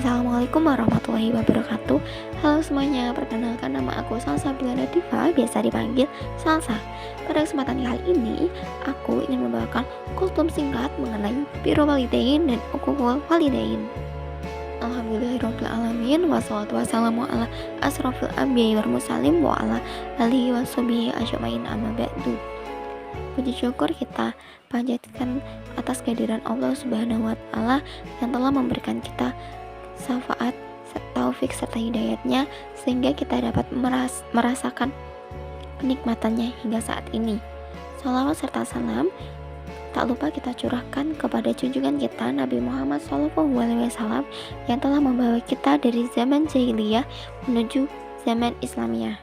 Assalamualaikum warahmatullahi wabarakatuh. Halo semuanya, perkenalkan nama aku Salsa Bilana Diva, biasa dipanggil Salsa. Pada kesempatan kali ini, aku ingin membawakan kultum singkat mengenai birrul walidain dan uququl walidain. Alhamdulillahirrahmanirrahim. Wassalatu wassalamu ala asrofil anbiya'i wal mursalin wa ala alihi washabihi ajmain, amma ba'du. Puji syukur kita panjatkan atas kehadiran Allah Subhanahu wa Ta'ala yang telah memberikan kita syafaat, taufik serta hidayatnya sehingga kita dapat merasakan kenikmatannya hingga saat ini. Salawat serta salam tak lupa kita curahkan kepada junjungan kita Nabi Muhammad SAW yang telah membawa kita dari zaman jahiliyah menuju zaman Islamiyah.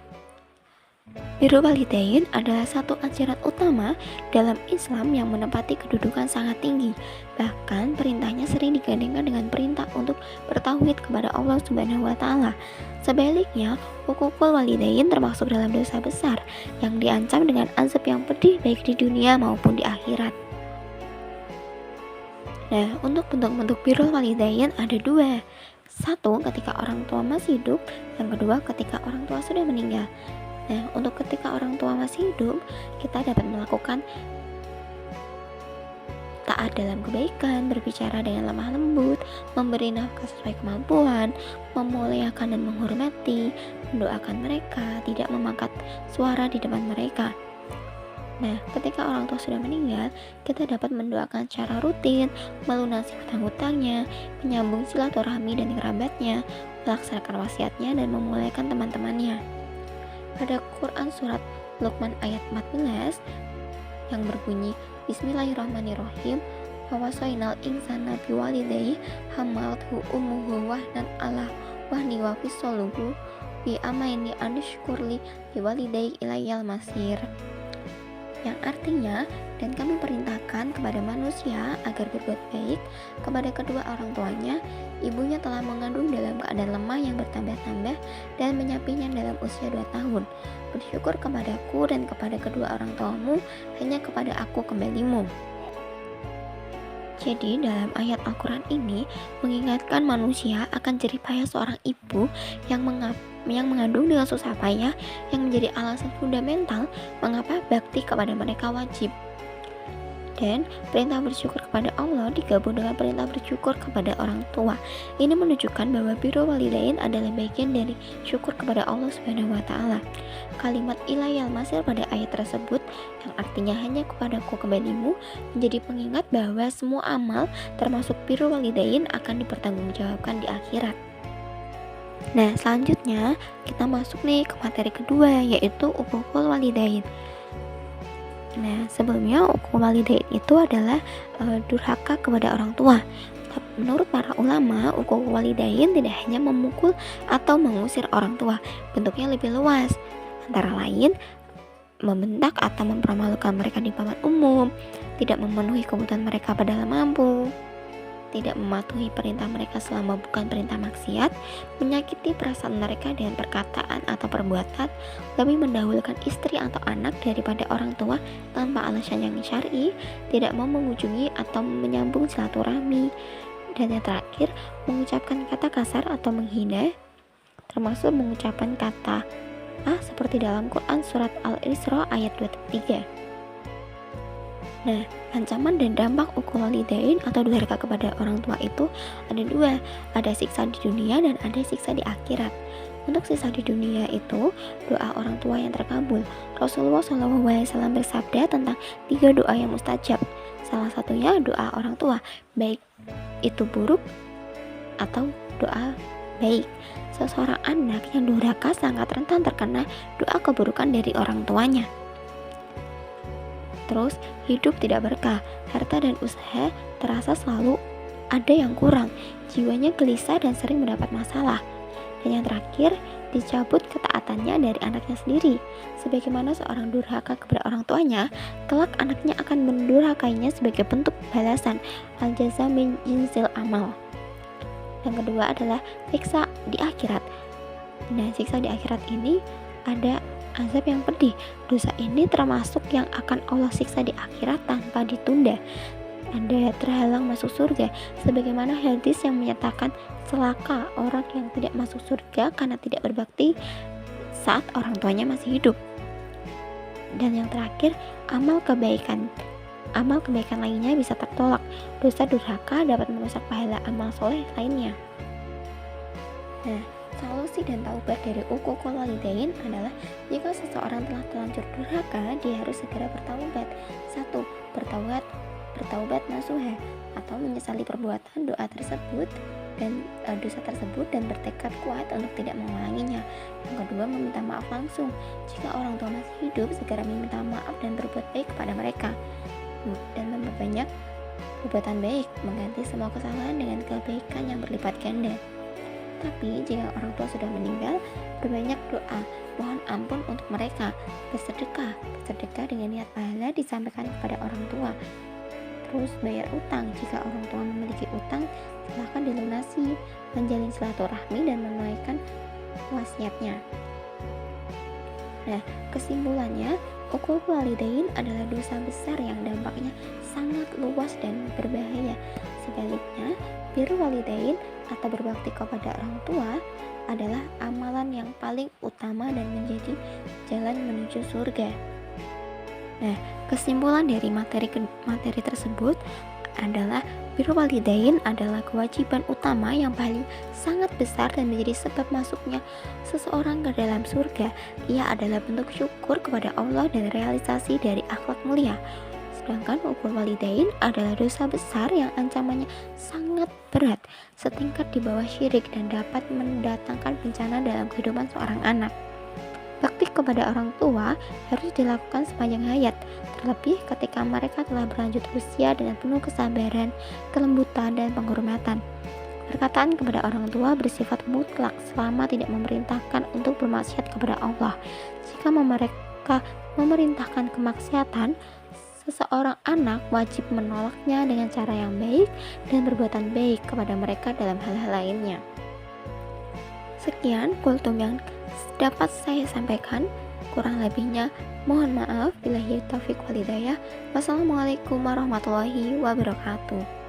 Birrul walidain adalah satu ajaran utama dalam Islam yang menempati kedudukan sangat tinggi. Bahkan perintahnya sering digandengkan dengan perintah untuk bertauhid kepada Allah Subhanahu wa Ta'ala. Sebaliknya, uququl walidain termasuk dalam dosa besar yang diancam dengan azab yang pedih baik di dunia maupun di akhirat. Nah, untuk bentuk-bentuk birrul walidain ada dua. Satu, ketika orang tua masih hidup. Yang kedua, ketika orang tua sudah meninggal. Nah, untuk ketika orang tua masih hidup, kita dapat melakukan taat dalam kebaikan, berbicara dengan lemah lembut, memberi nafkah sesuai kemampuan, memuliakan dan menghormati, mendoakan mereka, tidak mengangkat suara di depan mereka. Nah, ketika orang tua sudah meninggal, kita dapat mendoakan secara rutin, melunasi hutang-hutangnya, menyambung silaturahmi dan kerabatnya, melaksanakan wasiatnya dan memuliakan teman-temannya. Pada Quran surat Luqman ayat 14 yang berbunyi Bismillahirrahmanirrahim, wa wasainal insana biwalidayhi hamaltu ummuhu wahnan ala wahni wa fisaluhu bi amaini anishkurli biwalidayhi ilayal masir, yang artinya, dan kami perintahkan kepada manusia agar berbuat baik kepada kedua orang tuanya. Ibunya telah mengandung dalam keadaan lemah yang bertambah-tambah dan menyapinya dalam usia 2 tahun. Bersyukur kepadaku dan kepada kedua orang tuamu, hanya kepada aku kembalimu. Jadi dalam ayat Al-Quran ini mengingatkan manusia akan jerih payah seorang ibu yang mengandung dengan susah payah, yang menjadi alasan fundamental mengapa bakti kepada mereka wajib. Dan perintah bersyukur kepada Allah digabung dengan perintah bersyukur kepada orang tua. Ini menunjukkan bahwa birrul walidain adalah bagian dari syukur kepada Allah Subhanahu wa Ta'ala. Kalimat ilayal masir pada ayat tersebut yang artinya hanya kepadaku kembalimu menjadi pengingat bahwa semua amal termasuk birrul walidain akan dipertanggungjawabkan di akhirat. Nah, selanjutnya kita masuk nih ke materi kedua, yaitu uququl walidain. Nah, sebelumnya uququl walidain itu adalah durhaka kepada orang tua. Menurut para ulama, uququl walidain tidak hanya memukul atau mengusir orang tua, bentuknya lebih luas. Antara lain, membentak atau mempermalukan mereka di depan umum, tidak memenuhi kebutuhan mereka padahal mampu, tidak mematuhi perintah mereka selama bukan perintah maksiat, menyakiti perasaan mereka dengan perkataan atau perbuatan, lebih mendahulukan istri atau anak daripada orang tua tanpa alasan yang syar'i, tidak mau mengunjungi atau menyambung silaturahmi, dan yang terakhir, mengucapkan kata kasar atau menghina, termasuk mengucapkan kata seperti dalam Quran surat Al-Isra ayat 23. Nah, ancaman dan dampak uququl walidain atau durhaka kepada orang tua itu ada dua, ada siksa di dunia dan ada siksa di akhirat. Untuk siksa di dunia itu doa orang tua yang terkabul. Rasulullah SAW bersabda tentang 3 doa yang mustajab. Salah satunya doa orang tua, baik itu buruk atau doa baik. Seseorang anak yang durhaka sangat rentan terkena doa keburukan dari orang tuanya. Terus, hidup tidak berkah, harta dan usaha terasa selalu ada yang kurang, jiwanya gelisah dan sering mendapat masalah. Dan yang terakhir, dicabut ketaatannya dari anaknya sendiri. Sebagaimana seorang durhaka kepada orang tuanya, kelak anaknya akan mendurhakainya sebagai bentuk balasan, al-jaza min jinsil amal. Yang kedua adalah siksa di akhirat. Nah, siksa di akhirat ini ada azab yang pedih. Dosa ini termasuk yang akan Allah siksa di akhirat tanpa ditunda. Anda terhalang masuk surga, sebagaimana hadis yang menyatakan celaka orang yang tidak masuk surga karena tidak berbakti saat orang tuanya masih hidup. Dan yang terakhir, amal kebaikan lainnya bisa tertolak. Dosa durhaka dapat merusak pahala amal soleh lainnya. Nah, solusi dan taubat dari uququl walidain adalah jika seseorang telah terlanjur durhaka, dia harus segera bertaubat. 1. Bertaubat nasuha atau menyesali perbuatan dosa tersebut dan bertekad kuat untuk tidak mengulanginya. Yang kedua, meminta maaf langsung. Jika orang tua masih hidup, segera meminta maaf dan berbuat baik kepada mereka. Dan memperbanyak perbuatan baik, mengganti semua kesalahan dengan kebaikan yang berlipat ganda. Tapi jika orang tua sudah meninggal, berbanyak doa, mohon ampun untuk mereka. Bersedekah dengan niat pahala disampaikan kepada orang tua. Terus bayar utang, jika orang tua memiliki utang, silakan dilunasi, menjalin silaturahmi dan menunaikan wasiatnya. Nah, kesimpulannya, uququl walidain adalah dosa besar yang dampaknya sangat luas dan berbahaya. Sebaliknya, birrul walidain atau berbakti kepada orang tua adalah amalan yang paling utama dan menjadi jalan menuju surga. Nah, kesimpulan dari materi tersebut adalah birrul walidain adalah kewajiban utama yang paling sangat besar dan menjadi sebab masuknya seseorang ke dalam surga. Ia adalah bentuk syukur kepada Allah dan realisasi dari akhlak mulia. Sedangkan uququl walidain adalah dosa besar yang ancamannya sangat berat, setingkat di bawah syirik dan dapat mendatangkan bencana dalam kehidupan seorang anak. Bakti kepada orang tua harus dilakukan sepanjang hayat, terlebih ketika mereka telah berlanjut usia dengan penuh kesabaran, kelembutan, dan penghormatan. Perkataan kepada orang tua bersifat mutlak selama tidak memerintahkan untuk bermaksiat kepada Allah. Jika mereka memerintahkan kemaksiatan, seseorang anak wajib menolaknya dengan cara yang baik dan berbuatan baik kepada mereka dalam hal-hal lainnya. Sekian kultum yang dapat saya sampaikan, kurang lebihnya mohon maaf. Billahi taufiq wal hidayah. Wassalamualaikum warahmatullahi wabarakatuh.